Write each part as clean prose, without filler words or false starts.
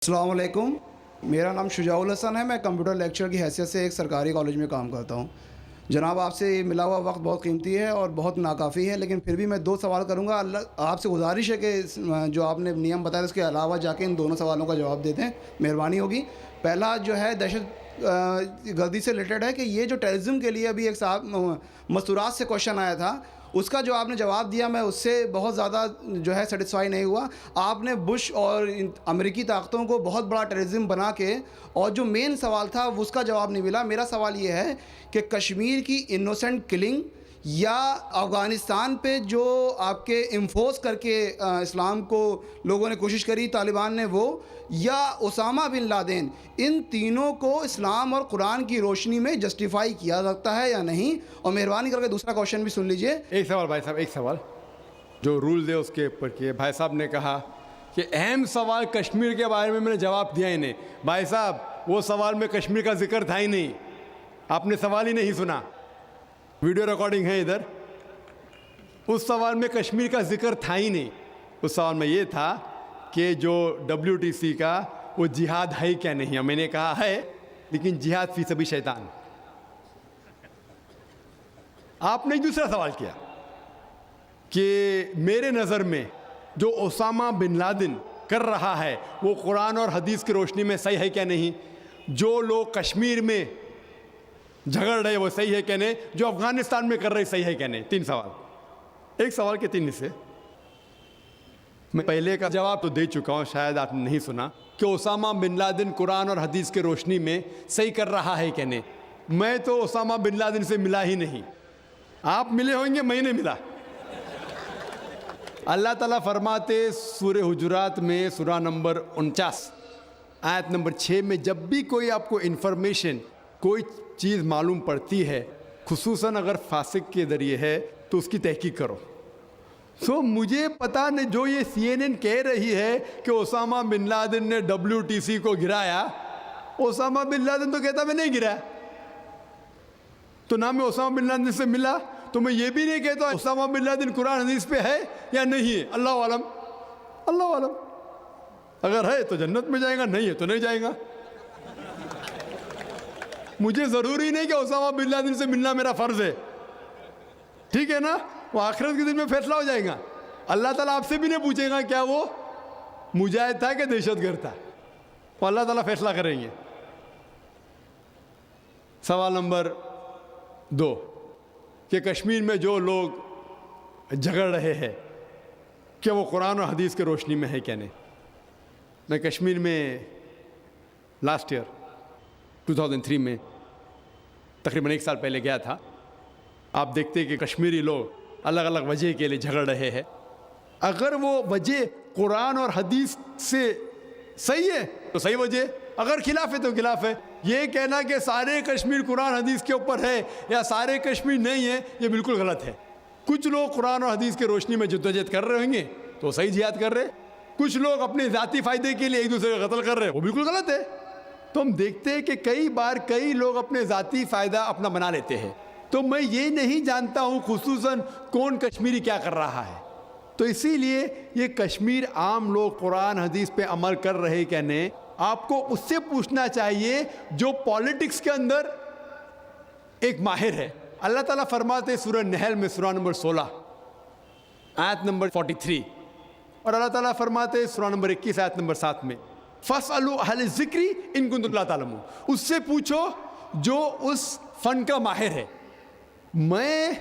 अस्सलाम वालेकुम। मेरा नाम शुजाउल हसन है। मैं कंप्यूटर लेक्चर की हैसियत से एक सरकारी कॉलेज में काम करता हूँ। जनाब, आपसे मिला हुआ वक्त बहुत कीमती है और बहुत नाकाफ़ी है, लेकिन फिर भी मैं 2 सवाल करूँगा। अल्लाह आपसे गुजारिश है कि जो आपने नियम बताया उसके अलावा जाके इन दोनों सवालों का जवाब दे दें, मेहरबानी होगी। पहला जो है दहशत गर्दी से रिलेटेड है कि ये जो टेररिज्म के लिए अभी एक साहब मस्तूरात से क्वेश्चन आया था, उसका जो आपने जवाब दिया मैं उससे बहुत ज़्यादा जो है सेटिस्फाई नहीं हुआ। आपने बुश और अमेरिकी ताकतों को बहुत बड़ा टेररिज्म बना के, और जो मेन सवाल था उसका जवाब नहीं मिला। मेरा सवाल ये है कि कश्मीर की इनोसेंट किलिंग या अफ़गानिस्तान पे जो आपके इम्फोर्स करके इस्लाम को लोगों ने कोशिश करी तालिबान ने, वो या उसामा बिन लादेन, इन तीनों को इस्लाम और कुरान की रोशनी में जस्टिफाई किया सकता है या नहीं? और मेहरबानी करके दूसरा क्वेश्चन भी सुन लीजिए। एक सवाल भाई साहब, एक सवाल जो रूल्स है उसके ऊपर किए। भाई साहब ने कहा कि अहम सवाल कश्मीर के बारे में मैंने जवाब दिया ही नहीं। भाई साहब, वो सवाल में कश्मीर का जिक्र था ही नहीं, आपने सवाल ही नहीं सुना। वीडियो रिकॉर्डिंग है इधर। उस सवाल में कश्मीर का जिक्र था ही नहीं। उस सवाल में ये था कि जो WTC का वो जिहाद है क्या नहीं है। मैंने कहा है, लेकिन जिहाद फी सभी शैतान। आपने दूसरा सवाल किया कि मेरे नज़र में जो ओसामा बिन लादेन कर रहा है वो कुरान और हदीस की रोशनी में सही है क्या नहीं। जो लोग कश्मीर में झगड़ रहे वो सही है क्या नहीं, जो अफगानिस्तान में कर रहे सही है क्या नहीं। 3 सवाल, एक सवाल के 3 हिस्से। मैं पहले का जवाब तो दे चुका हूँ, शायद आपने नहीं सुना, कि ओसामा बिन लादेन कुरान और हदीस की रोशनी में सही कर रहा है क्या नहीं। मैं तो ओसामा बिन लादेन से मिला ही नहीं। आप मिले होंगे, मैं नहीं मिला। अल्लाह ताला फरमाते सूरह हुजुरात में सूरा नंबर 49 आयत नंबर 6 में, जब भी कोई आपको इन्फॉर्मेशन, कोई चीज़ मालूम पड़ती है, खुसूसन अगर फासिक के ज़रिए है, तो उसकी तहकीक करो। सो मुझे पता नहीं, जो ये CNN कह रही है कि ओसामा बिन लादेन ने WTC को गिराया, ओसामा बिन लादेन तो कहता मैं नहीं गिराया। तो ना मैं ओसामा बिन लादेन से मिला, तो मैं ये भी नहीं कहता ओसामा बिन लादेन कुरान हदीस पे है या नहीं है। अल्लाह आलम, अल्लाह आलम। अगर है तो जन्नत में जाएगा, नहीं है तो नहीं जाएगा। मुझे ज़रूरी नहीं कि ओसामा बिन लादेन से मिलना मेरा फ़र्ज़ है, ठीक है ना। वो आखिरत के दिन में फैसला हो जाएगा। अल्लाह ताला आपसे भी नहीं पूछेगा क्या वो मुजाहिद था कि दहशतगर्द था, वो अल्लाह ताला फैसला करेंगे। सवाल नंबर 2 कि कश्मीर में जो लोग झगड़ रहे हैं क्या वो कुरान और हदीस की रोशनी में है क्या नहीं। मैं कश्मीर में लास्ट ईयर 2003 में तकरीबन 1 साल पहले गया था। आप देखते हैं कि कश्मीरी लोग अलग अलग वजह के लिए झगड़ रहे हैं। अगर वो वजह कुरान और हदीस से सही है तो सही वजह, अगर खिलाफ है तो खिलाफ है। ये कहना कि सारे कश्मीर कुरान हदीस के ऊपर है या सारे कश्मीर नहीं है, ये बिल्कुल गलत है। कुछ लोग कुरान और हदीस की रोशनी में जद्दोजहद कर रहे होंगे तो सही जिहाद कर रहे, कुछ लोग अपने ज़ाती फ़ायदे के लिए एक दूसरे का कत्ल कर रहे हैं, वो बिल्कुल गलत है। तो हम देखते हैं कि कई बार कई लोग अपने ज़ाती फ़ायदा अपना बना लेते हैं। तो मैं ये नहीं जानता हूँ खुसूसन कौन कश्मीरी क्या कर रहा है। तो इसीलिए ये कश्मीर आम लोग कुरान हदीस पे अमल कर रहे क्या नहीं, आपको उससे पूछना चाहिए जो पॉलिटिक्स के अंदर एक माहिर है। अल्लाह ताला फरमाते सूरह नहल में सूरा नंबर 16 आयत नंबर 43, और अल्लाह ताला फरमाते सूरा नंबर 21 आयत नंबर 7 में, फसअलू अहल ज़िक्री इन कुंतुम ला तालमून, उससे पूछो जो उस फन का माहिर है। मैं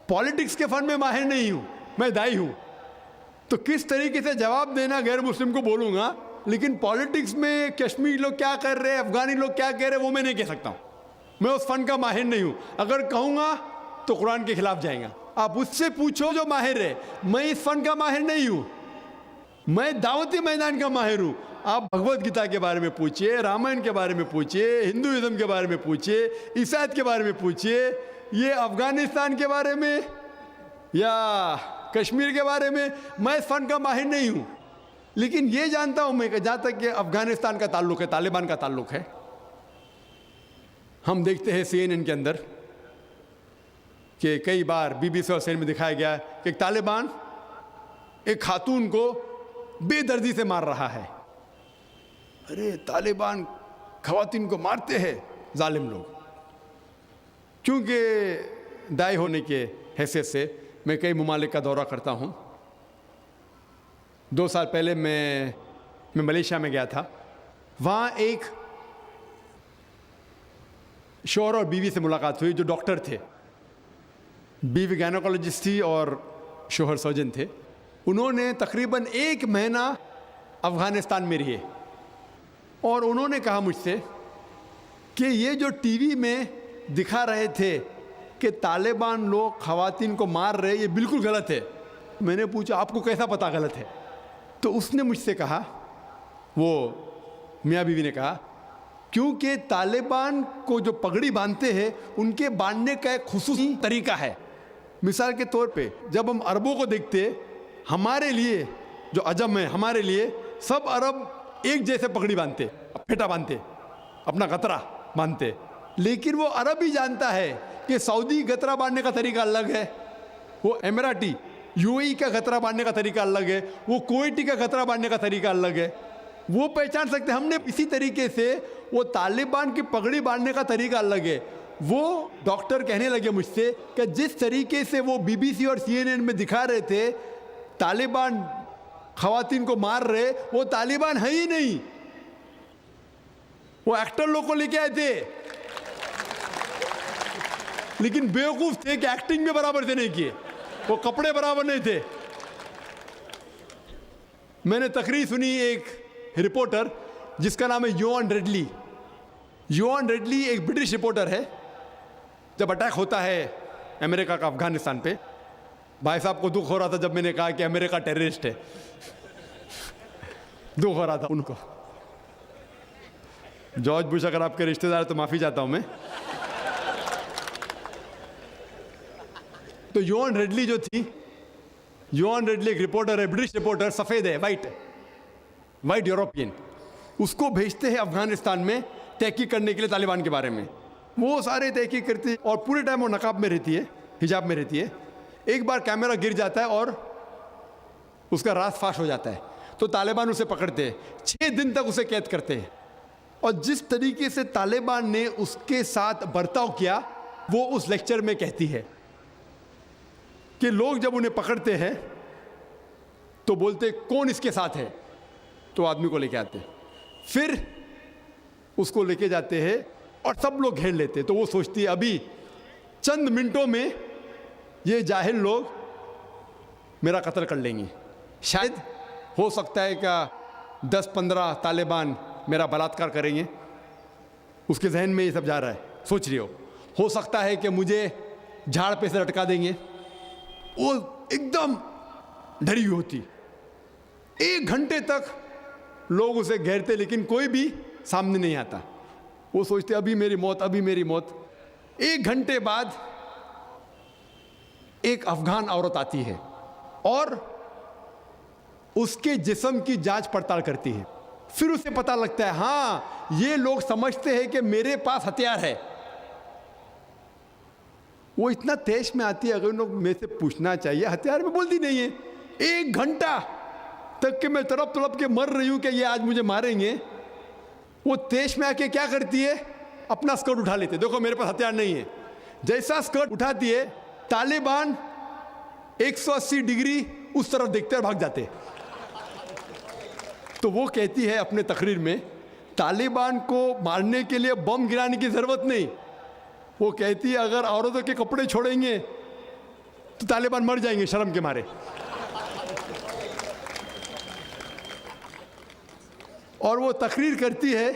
पॉलिटिक्स के फन में माहिर नहीं हूँ, मैं दाई हूँ, तो किस तरीके से जवाब देना गैर मुस्लिम को बोलूँगा। लेकिन पॉलिटिक्स में कश्मीरी लोग क्या कर रहे हैं, अफगानी लोग क्या कह रहे हैं, वो मैं नहीं कह सकता हूँ। मैं उस फन का माहिर नहीं हूँ। अगर कहूँगा तो कुरान के खिलाफ जाएगा। आप उससे पूछो जो माहिर है। मैं इस फन का माहिर नहीं हूँ, मैं दावती मैदान का माहिर हूँ। आप भगवत गीता के बारे में पूछिए, रामायण के बारे में पूछिए, हिंदुइज्म के बारे में पूछिए, ईसाईयत के बारे में पूछिए, ये अफगानिस्तान के बारे में या कश्मीर के बारे में मैं इस फन का माहिर नहीं हूँ। लेकिन ये जानता हूँ मैं कि जहाँ तक कि अफगानिस्तान का ताल्लुक़ है, तालिबान का ताल्लुक़ है, हम देखते हैं CNN के अंदर कि कई बार BBC और CNN में दिखाया गया कि तालिबान एक खातून को बेदर्दी से मार रहा है। अरे तालिबान खवातीन को मारते हैं जालिम लोग। क्योंकि दाई होने के हैसियत से मैं कई ममालिक का दौरा करता हूँ। 2 साल पहले मैं मलेशिया में गया था। वहाँ एक शौहर और बीवी से मुलाकात हुई जो डॉक्टर थे। बीवी गायनोकोलॉजिस्ट थी और शौहर सर्जन थे। उन्होंने तकरीबन 1 महीना अफ़गानिस्तान में रहे और उन्होंने कहा मुझसे कि ये जो टीवी में दिखा रहे थे कि तालिबान लोग ख़वातीन को मार रहे, ये बिल्कुल गलत है। मैंने पूछा आपको कैसा पता गलत है? तो उसने मुझसे कहा, वो मियाँ बीवी ने कहा, क्योंकि तालिबान को जो पगड़ी बांधते हैं उनके बांधने का एक खुसूसी तरीका है। मिसाल के तौर पे जब हम अरबों को देखते, हमारे लिए जो अजम है, हमारे लिए सब अरब एक जैसे पगड़ी बांधते, फेटा बांधते, अपना गतरा बांधते। लेकिन वो अरब ही जानता है कि सऊदी गतरा बांधने का तरीका अलग है, वो एमिराटी यूएई का गतरा बांधने का तरीका अलग है, वो कुवैती का गतरा बांधने का तरीका अलग है। वो पहचान सकते। हमने इसी तरीके से वो तालिबान की पगड़ी बांधने का तरीका अलग है। वो डॉक्टर कहने लगे मुझसे कि जिस तरीके से वो बीबीसी और सीएनएन में दिखा रहे थे तालिबान खवातीन को मार रहे, वो तालिबान है ही नहीं, वो एक्टर लोग को लेके आए थे, लेकिन बेवकूफ थे कि एक्टिंग में बराबर से नहीं किए, वो कपड़े बराबर नहीं थे। मैंने तकरीर सुनी एक रिपोर्टर जिसका नाम है योन रेडली। योन रेडली एक ब्रिटिश रिपोर्टर है। जब अटैक होता है अमेरिका का अफगानिस्तान पे, भाई साहब को दुख हो रहा था जब मैंने कहा कि अमेरिका टेररिस्ट है। दुख हो रहा था उनको। जॉर्ज बुश अगर आपके रिश्तेदार तो माफी चाहता हूं मैं। तो योन रेडली जो थी, योन रेडली एक रिपोर्टर है, ब्रिटिश रिपोर्टर, सफेद है, वाइट यूरोपियन। उसको भेजते हैं अफगानिस्तान में तहकीक करने के लिए तालिबान के बारे में। वो सारे तहकीक करती है और पूरे टाइम वो नकाब में रहती है, हिजाब में रहती है। एक बार कैमरा गिर जाता है और उसका राज फाश हो जाता है, तो तालिबान उसे पकड़ते हैं, 6 दिन तक उसे कैद करते हैं। और जिस तरीके से तालिबान ने उसके साथ बर्ताव किया, वो उस लेक्चर में कहती है कि लोग जब उन्हें पकड़ते हैं तो बोलते कौन इसके साथ है, तो आदमी को लेके आते, फिर उसको लेके जाते हैं और सब लोग घेर लेते। तो वो सोचती है अभी चंद मिनटों में ये जाहिल लोग मेरा कत्ल कर लेंगे। शायद हो सकता है क्या 10-15 तालिबान मेरा बलात्कार करेंगे। उसके जहन में ये सब जा रहा है, सोच रही हो सकता है कि मुझे झाड़ पे से लटका देंगे। वो एकदम डरी हुई होती। 1 घंटे तक लोग उसे घेरते लेकिन कोई भी सामने नहीं आता। वो सोचते अभी मेरी मौत, अभी मेरी मौत। 1 घंटे बाद एक अफगान औरत आती है और उसके जिस्म की जांच पड़ताल करती है। फिर उसे पता लगता है हाँ ये लोग समझते हैं कि मेरे पास हथियार है। वो इतना तेज में आती है, अगर उन लोग मेरे से पूछना चाहिए हथियार में, बोलती नहीं है। 1 घंटा तक के मैं तड़प के मर रही हूं कि ये आज मुझे मारेंगे। वो तेज में आके क्या करती है, अपना स्कर्ट उठा लेते, देखो मेरे पास हथियार नहीं है। जैसा स्कर्ट उठाती है, तालिबान 180 डिग्री उस तरफ देखते और भाग जाते। तो वो कहती है अपने तकरीर में, तालिबान को मारने के लिए बम गिराने की जरूरत नहीं। वो कहती है अगर औरतों के कपड़े छोड़ेंगे तो तालिबान मर जाएंगे शर्म के मारे। और वो तकरीर करती है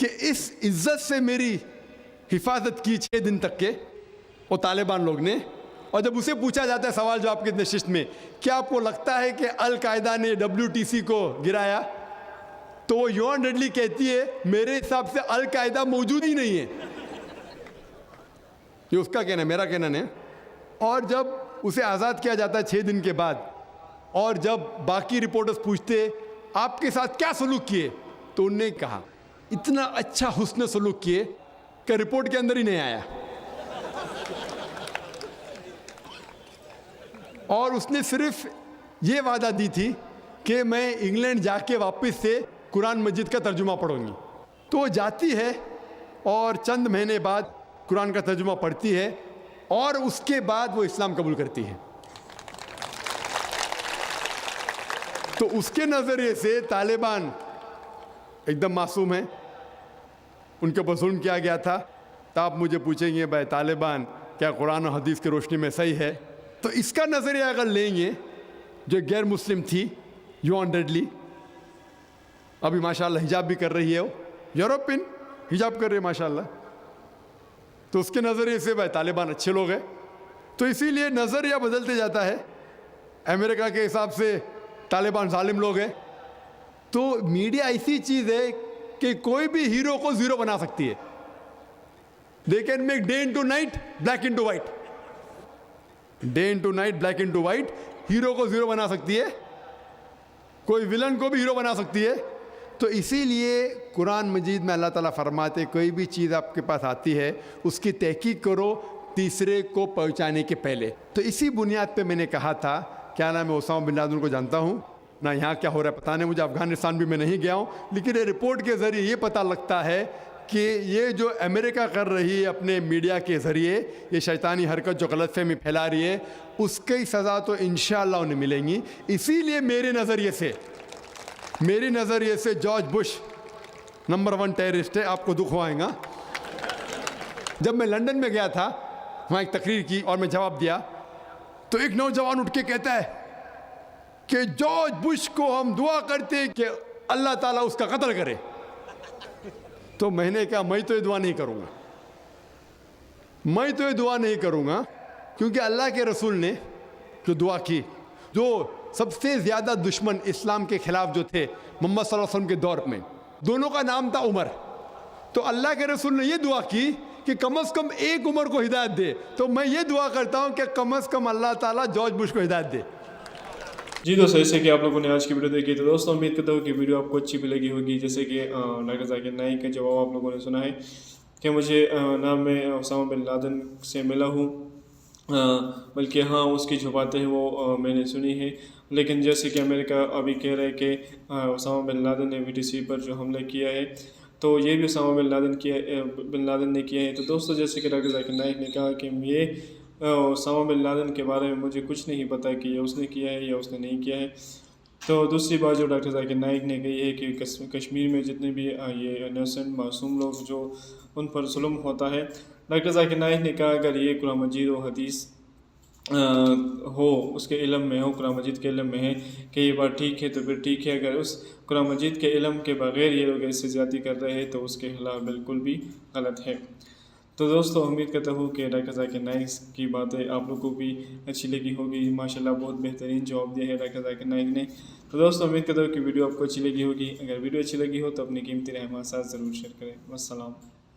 कि इस इज्जत से मेरी हिफाजत की 6 दिन तक के वो तालिबान लोग ने। और जब उसे पूछा जाता है सवाल जवाब के नशिस्त में, क्या आपको लगता है कि अल कायदा ने WTC को गिराया, तो वो योन रेडली कहती है मेरे हिसाब से अल कायदा मौजूद ही नहीं है। ये उसका कहना है, मेरा कहना नहीं। और जब उसे आज़ाद किया जाता है 6 दिन के बाद, और जब बाकी रिपोर्टर्स पूछते आपके साथ क्या सलूक किए, तो उन्होंने कहा इतना अच्छा हुस्न सलूक किए कि रिपोर्ट के अंदर ही नहीं आया। और उसने सिर्फ ये वादा दी थी कि मैं इंग्लैंड जाके वापस से कुरान मजीद का तर्जुमा पढ़ूंगी। तो वो जाती है और चंद महीने बाद कुरान का तर्जुमा पढ़ती है और उसके बाद वो इस्लाम कबूल करती है। तो उसके नज़रिए से तालिबान एकदम मासूम है, उनके ऊपर जुल्म किया गया था। तो आप मुझे पूछेंगे भाई तालिबान क्या कुरान और हदीस की रोशनी में सही है? तो इसका नज़रिया अगर लेंगे, जो गैर मुस्लिम थी यूनिडली, अभी माशाल्लाह हिजाब भी कर रही है, वो यूरोपियन हिजाब कर रही है माशाल्लाह, तो उसके नज़रिए से भाई तालिबान अच्छे लोग हैं। तो इसीलिए नज़रिया बदलते जाता है। अमेरिका के हिसाब से तालिबान जालिम लोग हैं। तो मीडिया ऐसी चीज़ है कि कोई भी हीरो को ज़ीरो बना सकती है। They can make day into night, black into white, day into night, black into white. Hero को ज़ीरो बना सकती है, कोई विलन को भी हीरो बना सकती है। तो इसीलिए कुरान मजीद में अल्लाह ताला फरमाते कोई भी चीज़ आपके पास आती है उसकी तहकीक करो तीसरे को पहुंचाने के पहले। तो इसी बुनियाद पे मैंने कहा था, क्या नाम है, ओसामा बिन लादेन को जानता हूँ ना, यहाँ क्या हो रहा है पता नहीं मुझे, अफगानिस्तान भी मैं नहीं गया हूँ, लेकिन ये रिपोर्ट के ज़रिए ये पता लगता है कि ये जो अमेरिका कर रही है अपने मीडिया के ज़रिए, ये शैतानी हरकत जो गलतफहमी फैला रही है, उसकी सज़ा तो इंशाअल्लाह उन्हें मिलेंगी। इसीलिए मेरे नज़रिए से जॉर्ज बुश नंबर 1 टेररिस्ट है। आपको दुख होगा, जब मैं लंदन में गया था, वहाँ एक तकरीर की और मैं जवाब दिया, तो एक नौजवान उठ के कहता है कि जॉर्ज बुश को हम दुआ करते हैं कि अल्लाह ताला उसका कत्ल करे। तो मैंने कहा मैं तो ये दुआ नहीं करूँगा, क्योंकि अल्लाह के रसूल ने जो दुआ की, जो सबसे ज़्यादा दुश्मन इस्लाम के ख़िलाफ़ जो थे मोहम्मद सल्लल्लाहु अलैहि वसल्लम के दौर में, दोनों का नाम था उमर। तो अल्लाह के रसूल ने ये दुआ की कि कम से कम एक उमर को हिदायत दे। तो मैं ये दुआ करता हूँ कि कम से कम अल्लाह ताला जॉर्ज बुश को हिदायत दे। जी दोस्तों, जैसे कि आप लोगों ने आज की वीडियो देखी, तो दोस्तों उम्मीद करता हूँ कि वीडियो आपको अच्छी भी लगी होगी। जैसे कि डॉक्टर जाकिर नाइक का जवाब आप लोगों ने सुना है कि मुझे ना मैं ओसामा बिन लादेन से मिला हूँ, बल्कि हाँ उसकी जो बातें हैं वो मैंने सुनी है। लेकिन जैसे कि अमेरिका अभी कह रहा है कि ओसामा बिन लादेन ने VTC पर जो हमला किया है, तो ये भी ओसामा बिन लादेन ने किया है। तो दोस्तों, जैसे कि डॉक्टर जाकिर नाइक ने कहा कि ये ओसामा बिन लादेन के बारे में मुझे कुछ नहीं पता कि ये उसने किया है या उसने नहीं किया है। तो दूसरी बात जो डॉक्टर जाकिर नाइक ने कही है कि कश्मीर में जितने भी ये इनोसेंट मासूम लोग जो उन पर जुल्म होता है, डॉक्टर जाकिर नाइक ने कहा अगर ये कुरान मजीद और हदीस हो, उसके इल्म में हो, कुरान मजीद के इल्म में है कि ये बात ठीक है तो फिर ठीक है। अगर उस कुरान मजीद के इल्म के बग़ैर ये लोग ऐसे ज़्यादती कर रहे हैं तो उसके खिलाफ़ बिल्कुल भी गलत है। तो दोस्तों, उम्मीद करता हूँ कि डॉक्टर जाकिर नाइक की बातें आप लोगों को भी अच्छी लगी होगी। माशाल्लाह बहुत बेहतरीन जवाब दिया है डॉक्टर जाकिर नाइक ने। तो दोस्तों, उम्मीद करता हूँ कि वीडियो आपको अच्छी लगी होगी। अगर वीडियो अच्छी लगी हो तो अपनी कीमती राय हमारे साथ ज़रूर शेयर करें। वस्सलाम।